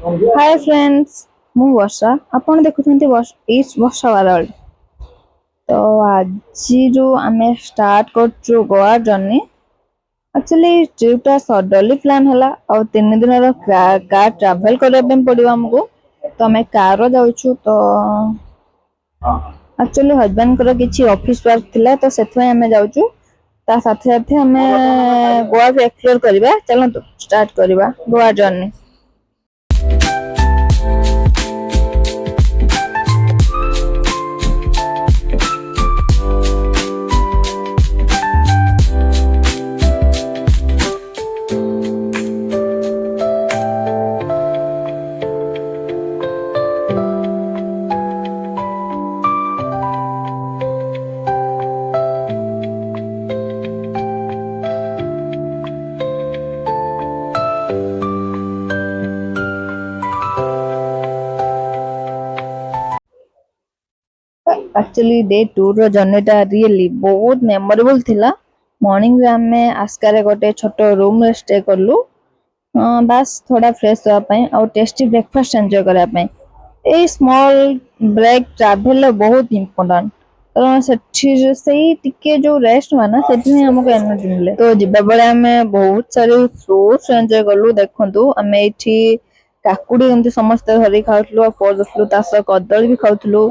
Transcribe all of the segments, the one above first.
Hi friends मु वर्षा आपण देखुछंती वर्षा वादळ तो आज जो आमे स्टार्ट करछु गोवा जर्नी एक्चुअली ट्रिपटा सडनली प्लान हला और 3 दिन रो कार ट्रैवल करबे पड़िबो हमको तो हमें कार रो जाउछु तो एक्चुअली हस्बैंड को किछि ऑफिस वर्क थिला तो सेथमे हमें जाउछु ता साथे साथे हमें गोवा को एक्सप्लोर करबा चलो तो स्टार्ट करबा गोवा जर्नी। एक्चुअली डे 2 रो जर्नीटा रियली बहुत मेमोरेबल थिला। मॉर्निंग रे हमें आस्कारे गोटे छोट रूम रे स्टे करलु बस थोड़ा फ्रेश होआ पई और टेस्टी ब्रेकफास्ट एंजॉय करा पई ए स्मॉल ब्रेक ट्रैवल बहुत इंपोर्टेंट कारण सेठी सही टिके जो रेस्ट हुआ ना सेठी हमको एनर्जी मिले तो जिबा बेले हमें बहुत सारे फ्रूट्स एंजॉय करलु देखंतु हमें एठी काकुडी एमती समस्त धरी खाउथलु और फल दसलु तास कदली भी खाउथलु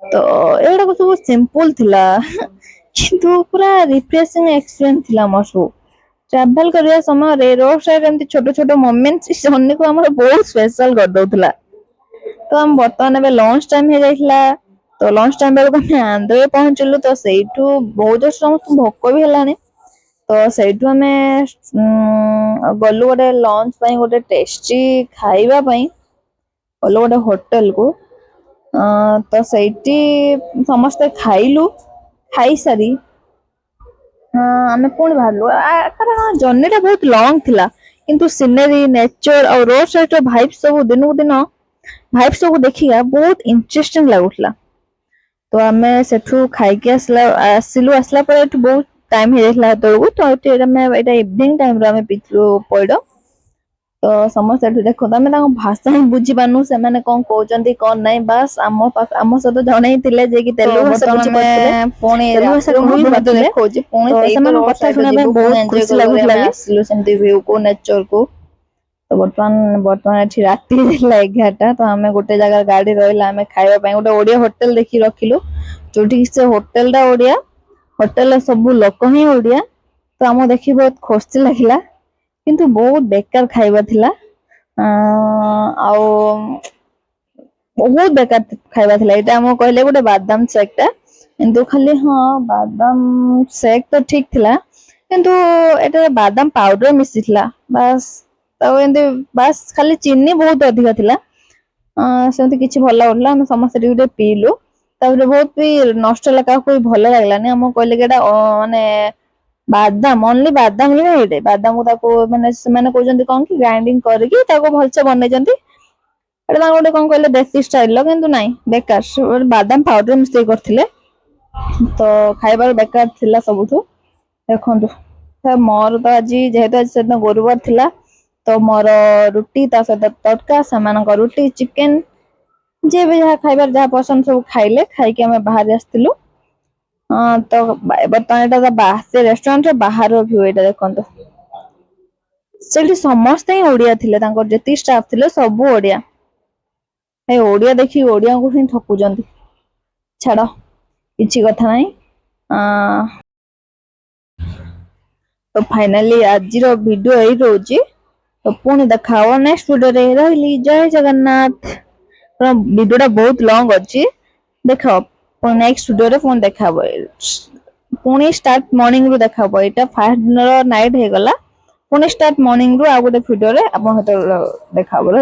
तो एडा को सब सिंपल थिला किंतु पूरा रिफ्रेशिंग एक्सपीरियंस थिला मोर सब ट्रैवल करिया समय रे रोड साइड एमती छोट छोट मोमेंट्स जन्ने को हमर बहुत स्पेशल कर दउथला। तो हम बर्तमान एबे लंच टाइम हे जाइथला तो लंच टाइम बेल को आंध्र पहुंचलु तो सेइठू बहुत जोर समस्त भोक भी हेलानी तो सेइठू हमें गल्लु गोटे लंच पई गोटे टेस्टी खाइबा पई गल्लु गोटे होटल को तो सेठी समस्त खाइलु खाई सारी आमे पुणी बाहरलु कारण जर्नी बहुत लॉन्ग थिला किंतु सीनरी नेचर और रोड साइड भाइब सब दिन को दिन भाइब सब देखिया बहुत इंटरेस्टिंग लागुथला तो आमे सेठू खाई के आसला पर बहुत टाइम हे जाइथला तळगु तो एटा इवनिंग टाइम रे आमे पिथलु पइडो तो समस्त एठू देखो आमे ताको भाषा ही बुझी पानु से माने कोन कहउचंती कोन नै बस आम सतो जणै थिले जे कि तेलुगु भाषा बुझी पड़थिले पुणी तेलुगु भाषा कोइ मत देखौची पुणी सेही कथा सुना पे बहुत खुशी लागुथला आसलु सेमती व्यू को नेचर को तो वर्तमान एठी राती ହେଲା 11टा तो हमें गोटे जगह गाड़ी रहला हमें खाइबा पई गोटे ओडिया होटल देखि रखिलु जोठी से होटल दा ओडिया होटल सब लोक ही ओडिया तो हम देखि बहुत खुशी लागिला किंतु बहुत बेकार खाइबा थिला आउ बहुत बेकार खाइबा थिला एटा हम कहले गोटे बादाम शेक ता किंतु खाली हां बादाम शेक तो ठीक थिला किंतु एटा बादाम पाउडर मिसिथला बस तो एंदे बस खाली चीनी बहुत अधिक थिला सेमती किछि भल लागला हम समस्त टिके पीलु तापर बहुत भी नष्ट लगा कोई भल लागलानी हम कहले केटा माने बादाम ओनली बादाम ही नहीं बादाम को ताको माने माने कहउचंती कोन कि ग्राइंडिंग करके ताको भलसे बनै जंती एटा गोटे कोन कहले देसी स्टाइल लो किंतु नाही बेकार बादाम पाउडर मिस्टेक करथिले तो खाइबार बेकार थिला सबुठु देखंतु मोर तो आज जेहेतु आज सेदिन गुरुवार थिला तो मोर रुटी ता सहित तड़का सामान को रुटी चिकन जे भी जहाँ खाइबार जहाँ पसंद सब खाइले खाई के हमें बाहर आस्तिलु तो बर्तमान एटा बाहर रेस्टोरेंट रे बाहर व्यू एटा देखंतु सेठी समस्त ही ओडिया थिले तांकर जेती स्टाफ थिले सब ओडिया ए ओडिया देखि ओडिया को ही ठकु जंती छाड़ो किछि कथा नाही तो फाइनली आज रो वीडियो एई रोजी तो पुणी देखाओ नेक्स्ट वीडियो रे रहिली जय जगन्नाथ वीडियोटा बहुत लॉन्ग अछि देखो नेक्स्ट वीडियो रे फोन देखाबो पुणी स्टार्ट मॉर्निंग रो देखाबो एटा फर्स्ट दिन रो नाइट हे गला पुणी स्टार्ट मॉर्निंग रो आ गोटे वीडियो रे आपन देखाबो।